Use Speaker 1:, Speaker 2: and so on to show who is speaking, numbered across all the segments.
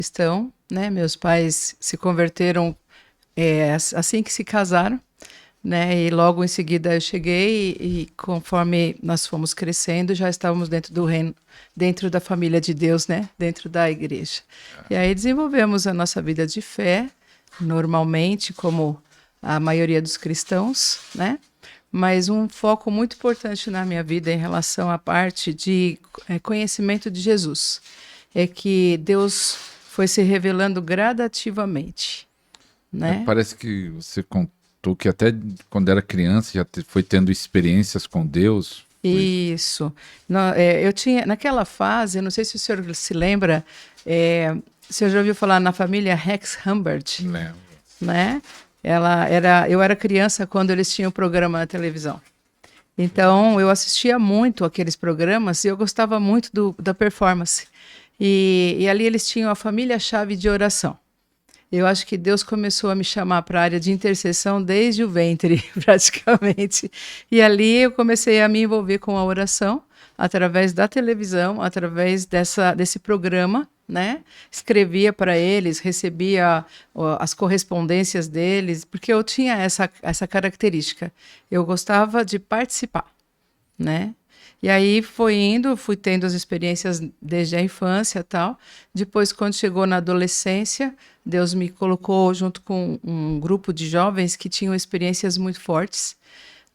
Speaker 1: cristão, né? Meus pais se converteram assim que se casaram, né? E logo em seguida eu cheguei e conforme nós fomos crescendo, já estávamos dentro do reino, dentro da família de Deus, né? Dentro da igreja. E aí desenvolvemos a nossa vida de fé, normalmente, como a maioria dos cristãos, né? Mas um foco muito importante na minha vida em relação à parte de conhecimento de Jesus é que Deus foi se revelando gradativamente, né?
Speaker 2: Parece que você contou que até quando era criança já foi tendo experiências com Deus.
Speaker 1: Isso. Eu tinha, naquela fase, não sei se o senhor se lembra, o senhor já ouviu falar na família Rex Humbert,
Speaker 2: Lembro.
Speaker 1: né? Eu era criança quando eles tinham programa na televisão. Então, eu assistia muito aqueles programas e eu gostava muito da performance. E ali eles tinham a família-chave de oração. Eu acho que Deus começou a me chamar para a área de intercessão desde o ventre, praticamente. E ali eu comecei a me envolver com a oração, através da televisão, através desse programa, né? Escrevia para eles, recebia as correspondências deles, porque eu tinha essa característica. Eu gostava de participar, né? E aí fui tendo as experiências desde a infância e tal. Depois, quando chegou na adolescência, Deus me colocou junto com um grupo de jovens que tinham experiências muito fortes,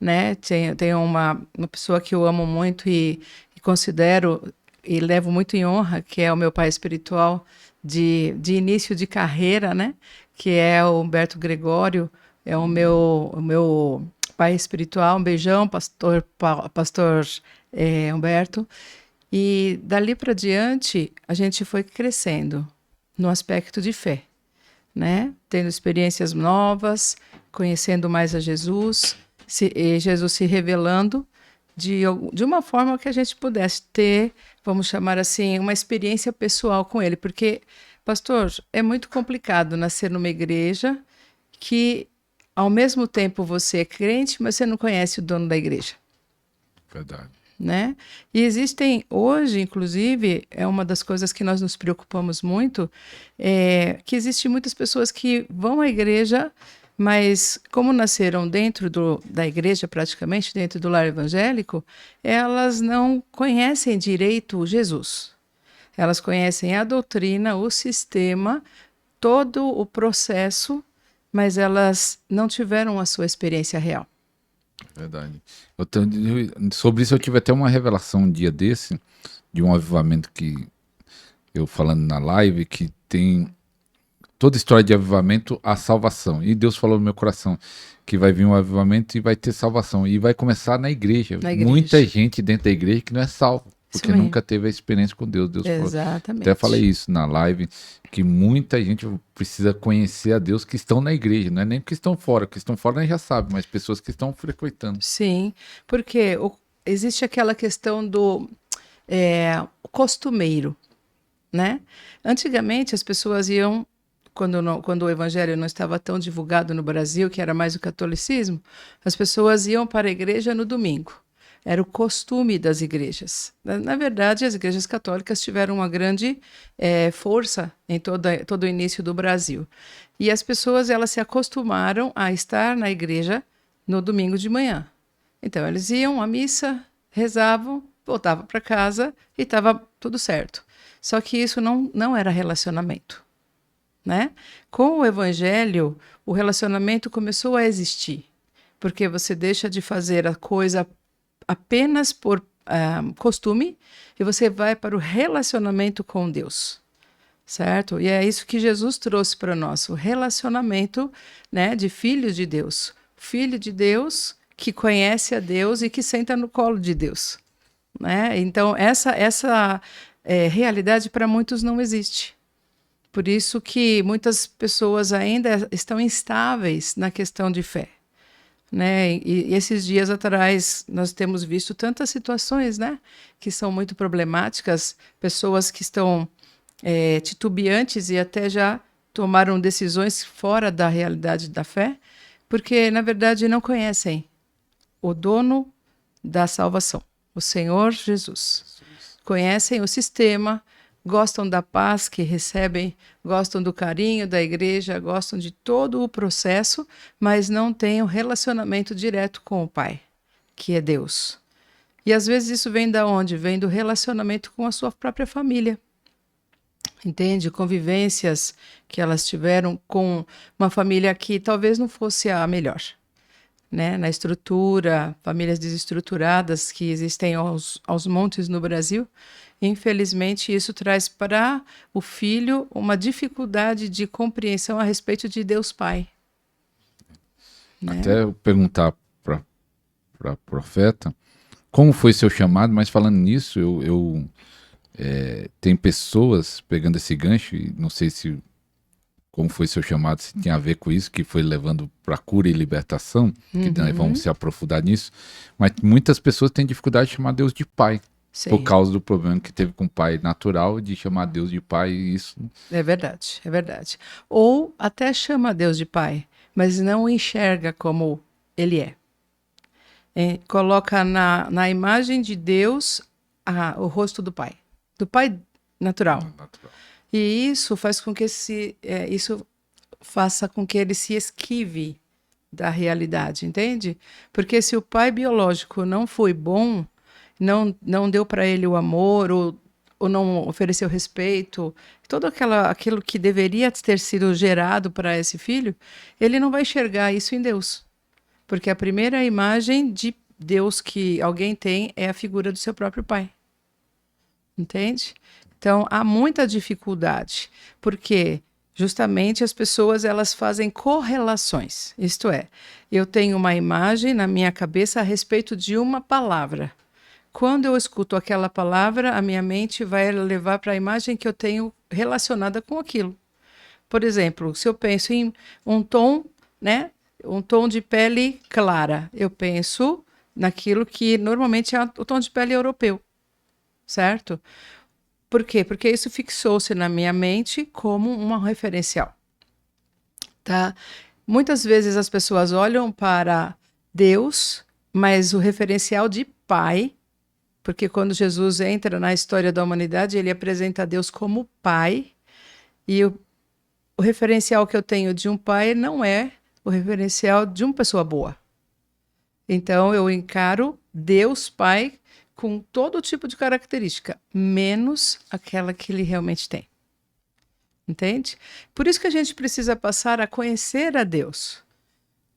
Speaker 1: né? Tem uma pessoa que eu amo muito e considero e levo muito em honra, que é o meu pai espiritual de início de carreira, né? Que é o Humberto Gregório, é o meu pai espiritual. Um beijão, pastor Humberto. E dali para diante, a gente foi crescendo no aspecto de fé, né? Tendo experiências novas, conhecendo mais a Jesus, e Jesus se revelando de uma forma que a gente pudesse ter, vamos chamar assim, uma experiência pessoal com ele. Porque, pastor, é muito complicado nascer numa igreja que, ao mesmo tempo, você é crente, mas você não conhece o dono da igreja.
Speaker 2: Verdade.
Speaker 1: Né? E existem hoje, inclusive, é uma das coisas que nós nos preocupamos muito, que existem muitas pessoas que vão à igreja, mas como nasceram dentro da igreja, praticamente, dentro do lar evangélico, elas não conhecem direito Jesus. Elas conhecem a doutrina, o sistema, todo o processo, mas elas não tiveram a sua experiência real.
Speaker 2: Verdade. Sobre isso eu tive até uma revelação um dia desse, de um avivamento que eu falando na live, que tem toda história de avivamento, a salvação. E Deus falou no meu coração que vai vir um avivamento e vai ter salvação. E vai começar na igreja. Muita gente dentro da igreja que não é salvo, porque nunca teve a experiência com Deus. Deus
Speaker 1: Exatamente.
Speaker 2: Falou, até falei isso na live, que muita gente precisa conhecer a Deus que estão na igreja, não é nem que estão fora, que estão fora a gente já sabe, mas pessoas que estão frequentando.
Speaker 1: Sim, porque existe aquela questão do costumeiro, né? Antigamente as pessoas iam, quando o evangelho não estava tão divulgado no Brasil, que era mais o catolicismo, as pessoas iam para a igreja no domingo. Era o costume das igrejas. Na verdade, as igrejas católicas tiveram uma grande força em todo o início do Brasil. E as pessoas elas se acostumaram a estar na igreja no domingo de manhã. Então, eles iam à missa, rezavam, voltavam para casa e estava tudo certo. Só que isso não era relacionamento, né? Com o evangelho, o relacionamento começou a existir, porque você deixa de fazer a coisa apenas por costume e você vai para o relacionamento com Deus, certo? E é isso que Jesus trouxe para nós, o relacionamento, né, de filhos de Deus. Filho de Deus que conhece a Deus e que senta no colo de Deus, né? Então, essa realidade para muitos não existe. Por isso que muitas pessoas ainda estão instáveis na questão de fé, né? E esses dias atrás nós temos visto tantas situações, né, que são muito problemáticas, pessoas que estão titubeantes e até já tomaram decisões fora da realidade da fé, porque na verdade não conhecem o dono da salvação, o Senhor Jesus. Conhecem o sistema, gostam da paz que recebem, gostam do carinho da igreja, gostam de todo o processo, mas não têm um relacionamento direto com o Pai, que é Deus. E às vezes isso vem da onde? Vem do relacionamento com a sua própria família. Entende? Convivências que elas tiveram com uma família que talvez não fosse a melhor, né? Na estrutura, famílias desestruturadas que existem aos montes no Brasil. Infelizmente, isso traz para o filho uma dificuldade de compreensão a respeito de Deus Pai. Né?
Speaker 2: Até eu perguntar para a profeta como foi seu chamado, mas falando nisso, tem pessoas pegando esse gancho, e não sei se como foi seu chamado, se tem a ver com isso, que foi levando para cura e libertação, que nós vamos se aprofundar nisso, mas muitas pessoas têm dificuldade de chamar Deus de pai,
Speaker 1: Sim.
Speaker 2: Por causa do problema que teve com o pai natural, de chamar Deus de pai, e isso...
Speaker 1: É verdade, é verdade. Ou até chama Deus de pai, mas não o enxerga como ele é. Coloca na imagem de Deus o rosto do pai natural. E isso faz com que isso faça com que ele se esquive da realidade, entende? Porque se o pai biológico não foi bom, não deu para ele o amor, ou não ofereceu respeito, todo aquilo que deveria ter sido gerado para esse filho, ele não vai enxergar isso em Deus. Porque a primeira imagem de Deus que alguém tem é a figura do seu próprio pai. Entende? Então, há muita dificuldade, porque justamente as pessoas elas fazem correlações. Isto é, eu tenho uma imagem na minha cabeça a respeito de uma palavra. Quando eu escuto aquela palavra, a minha mente vai levar para a imagem que eu tenho relacionada com aquilo. Por exemplo, se eu penso em um tom, né, um tom de pele clara, eu penso naquilo que normalmente é o tom de pele europeu, certo? Por quê? Porque isso fixou-se na minha mente como um referencial. Tá? Muitas vezes as pessoas olham para Deus, mas o referencial de pai, porque quando Jesus entra na história da humanidade, ele apresenta Deus como pai, e o referencial que eu tenho de um pai não é o referencial de uma pessoa boa. Então eu encaro Deus Pai com todo tipo de característica, menos aquela que ele realmente tem. Entende? Por isso que a gente precisa passar a conhecer a Deus,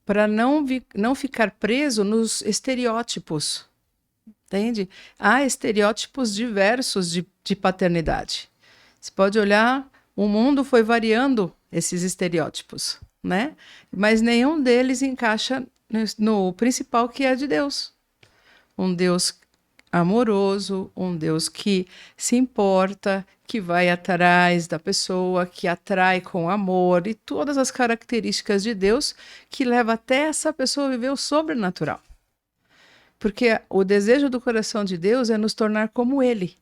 Speaker 1: para não ficar preso nos estereótipos. Entende? Há estereótipos diversos de paternidade. Você pode olhar, o mundo foi variando esses estereótipos, né? Mas nenhum deles encaixa no principal, que é de Deus. Um Deus amoroso, um Deus que se importa, que vai atrás da pessoa, que atrai com amor, e todas as características de Deus que leva até essa pessoa a viver o sobrenatural. Porque o desejo do coração de Deus é nos tornar como Ele.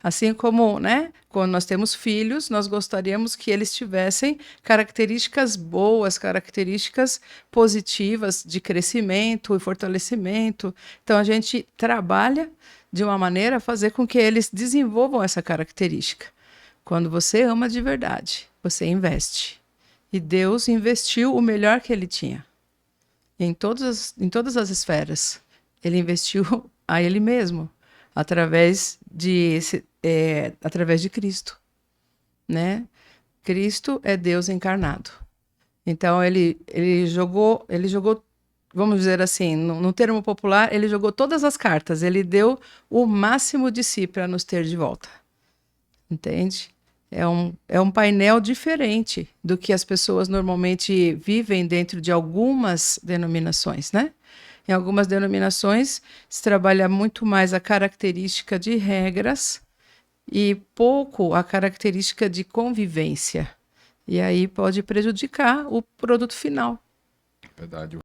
Speaker 1: Assim como, né, quando nós temos filhos, nós gostaríamos que eles tivessem características boas, características positivas de crescimento e fortalecimento. Então, a gente trabalha de uma maneira a fazer com que eles desenvolvam essa característica. Quando você ama de verdade, você investe. E Deus investiu o melhor que Ele tinha. Em todas as esferas. Ele investiu a Ele mesmo. Através de Cristo, né? Cristo é Deus encarnado. Então ele jogou, vamos dizer assim, no termo popular, ele jogou todas as cartas. Ele deu o máximo de si para nos ter de volta. Entende? É um painel diferente do que as pessoas normalmente vivem dentro de algumas denominações, né? Em algumas denominações, se trabalha muito mais a característica de regras e pouco a característica de convivência. E aí pode prejudicar o produto final.
Speaker 2: Verdade.